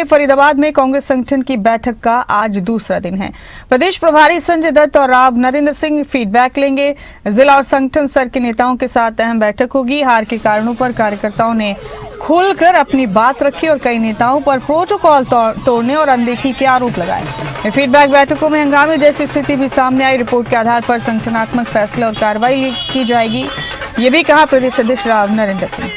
फरीदाबाद में कांग्रेस संगठन की बैठक का आज दूसरा दिन है। प्रदेश प्रभारी संजय दत्त और राव नरेंद्र सिंह फीडबैक लेंगे। जिला और संगठन स्तर के नेताओं के साथ अहम बैठक होगी। हार के कारणों पर कार्यकर्ताओं ने खुलकर अपनी बात रखी और कई नेताओं पर प्रोटोकॉल तोड़ने और अनदेखी के आरोप लगाए। फीडबैक बैठकों में हंगामे जैसी स्थिति भी सामने आई। रिपोर्ट के आधार पर संगठनात्मक फैसले और कार्रवाई की जाएगी, ये भी कहा प्रदेश अध्यक्ष राव नरेंद्र सिंह।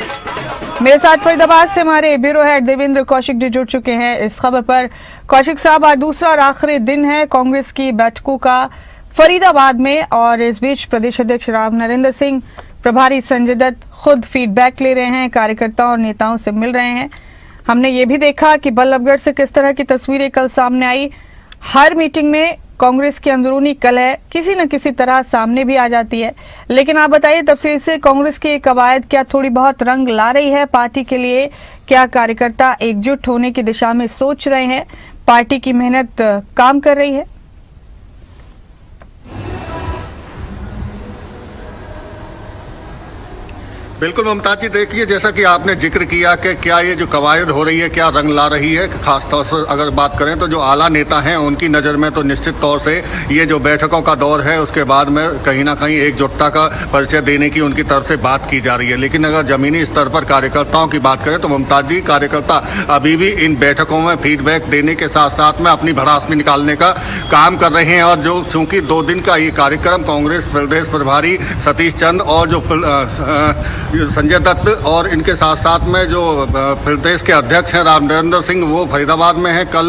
मेरे साथ फरीदाबाद से हमारे ब्यूरो हेड देवेंद्र कौशिक जी जुड़ चुके हैं इस खबर पर। कौशिक साहब, आज दूसरा और आखिरी दिन है कांग्रेस की बैठकों का फरीदाबाद में, और इस बीच प्रदेश अध्यक्ष राव नरेंद्र सिंह, प्रभारी संजय दत्त खुद फीडबैक ले रहे हैं, कार्यकर्ताओं और नेताओं से मिल रहे हैं। हमने ये भी देखा कि बल्लभगढ़ से किस तरह की तस्वीरें कल सामने आई। हर मीटिंग में कांग्रेस की अंदरूनी कलह किसी न किसी तरह सामने भी आ जाती है, लेकिन आप बताइए तफसील से, कांग्रेस की कवायद क्या थोड़ी बहुत रंग ला रही है पार्टी के लिए? क्या कार्यकर्ता एकजुट होने की दिशा में सोच रहे हैं? पार्टी की मेहनत काम कर रही है? बिल्कुल ममता जी, देखिए जैसा कि आपने जिक्र किया कि क्या ये जो कवायद हो रही है क्या रंग ला रही है। खासतौर से अगर बात करें तो जो आला नेता हैं उनकी नज़र में तो निश्चित तौर से ये जो बैठकों का दौर है उसके बाद में कहीं ना कहीं एकजुटता का परिचय देने की उनकी तरफ से बात की जा रही है। लेकिन अगर ज़मीनी स्तर पर कार्यकर्ताओं की बात करें तो ममता जी, कार्यकर्ता अभी भी इन बैठकों में फीडबैक देने के साथ साथ में अपनी भड़ास भी निकालने का काम कर रहे हैं। और जो चूँकि 2 दिन का ये कार्यक्रम कांग्रेस प्रदेश प्रभारी सतीश चंद और जो संजय दत्त और इनके साथ साथ में जो प्रदेश के अध्यक्ष हैं राव नरेंद्र सिंह, वो फरीदाबाद में हैं। कल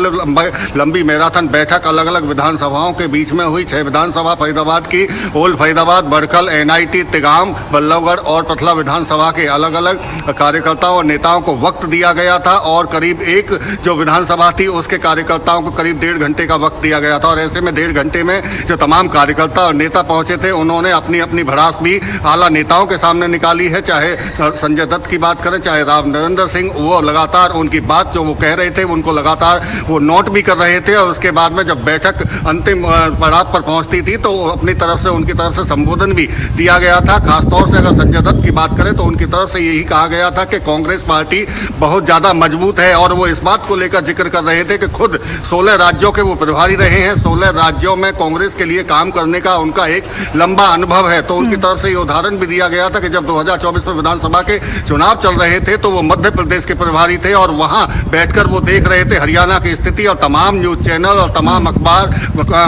लंबी मैराथन बैठक अलग अलग विधानसभाओं के बीच में हुई। 6 विधानसभा फरीदाबाद की, ओल्ड फरीदाबाद, बड़खल, NIT, तिगाम, बल्लभगढ़ और पथला विधानसभा के अलग अलग कार्यकर्ताओं और नेताओं को वक्त दिया गया था, और करीब एक जो विधानसभा थी उसके कार्यकर्ताओं को करीब 1.5 घंटे का वक्त दिया गया था। और ऐसे में 1.5 घंटे में जो तमाम कार्यकर्ता और नेता पहुंचे थे उन्होंने अपनी अपनी भड़ास भी आला नेताओं के सामने निकाली है। चाहे संजय दत्त की बात करें, चाहे राव नरेंद्र सिंह, वो लगातार उनकी बात जो वो कह रहे थे उनको लगातार वो नोट भी कर रहे थे। और उसके बाद में जब बैठक अंतिम पड़ाव पर पहुंचती थी तो अपनी तरफ से उनकी तरफ से संबोधन भी दिया गया था। खासतौर से अगर संजय दत्त की बात करें तो उनकी तरफ से यही कहा गया था कि कांग्रेस पार्टी बहुत ज़्यादा मजबूत है, और वो इस बात को लेकर जिक्र कर रहे थे कि खुद 16 राज्यों के वो प्रभारी रहे हैं। 16 राज्यों में कांग्रेस के लिए काम करने का उनका एक लंबा अनुभव है। तो उनकी तरफ से ये उदाहरण भी दिया गया था कि जब 2024 में विधानसभा के चुनाव चल रहे थे तो वो मध्य प्रदेश के प्रभारी थे, और वहां बैठकर वो देख रहे थे हरियाणा की स्थिति, और तमाम न्यूज चैनल और तमाम अखबार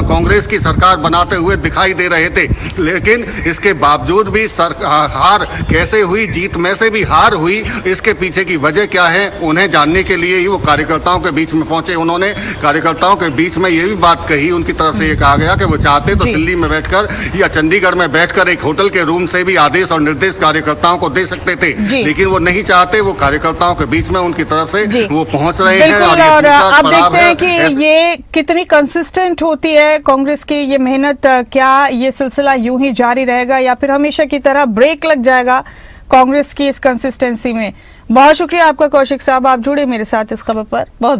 कांग्रेस की सरकार बनाते हुए दिखाई दे रहे थे। लेकिन इसके बावजूद भी हार कैसे हुई, जीत में से भी हार हुई, इसके पीछे की वजह क्या है उन्हें जानने के लिए ही वो कार्यकर्ताओं के बीच में पहुंचे। उन्होंने कार्यकर्ताओं के बीच में ये भी बात कही, उनकी तरफ से ये कहा गया कि वो चाहते तो दिल्ली में बैठकर या चंडीगढ़ में बैठकर एक होटल के रूम से भी आदेश और निर्देश कार्यकर्ताओं को दे सकते थे, लेकिन वो नहीं चाहते। वो कार्यकर्ताओं के बीच में उनकी तरफ से वो पहुंच रहे हैं। और आप देखते हैं कि ये कितनी कंसिस्टेंट होती है कांग्रेस की ये मेहनत। क्या ये सिलसिला यूं ही जारी रहेगा या फिर हमेशा की तरह ब्रेक लग जाएगा कांग्रेस की इस कंसिस्टेंसी में? बहुत शुक्रिया आपका कौशिक साहब, आप जुड़े मेरे साथ इस खबर पर। बहुत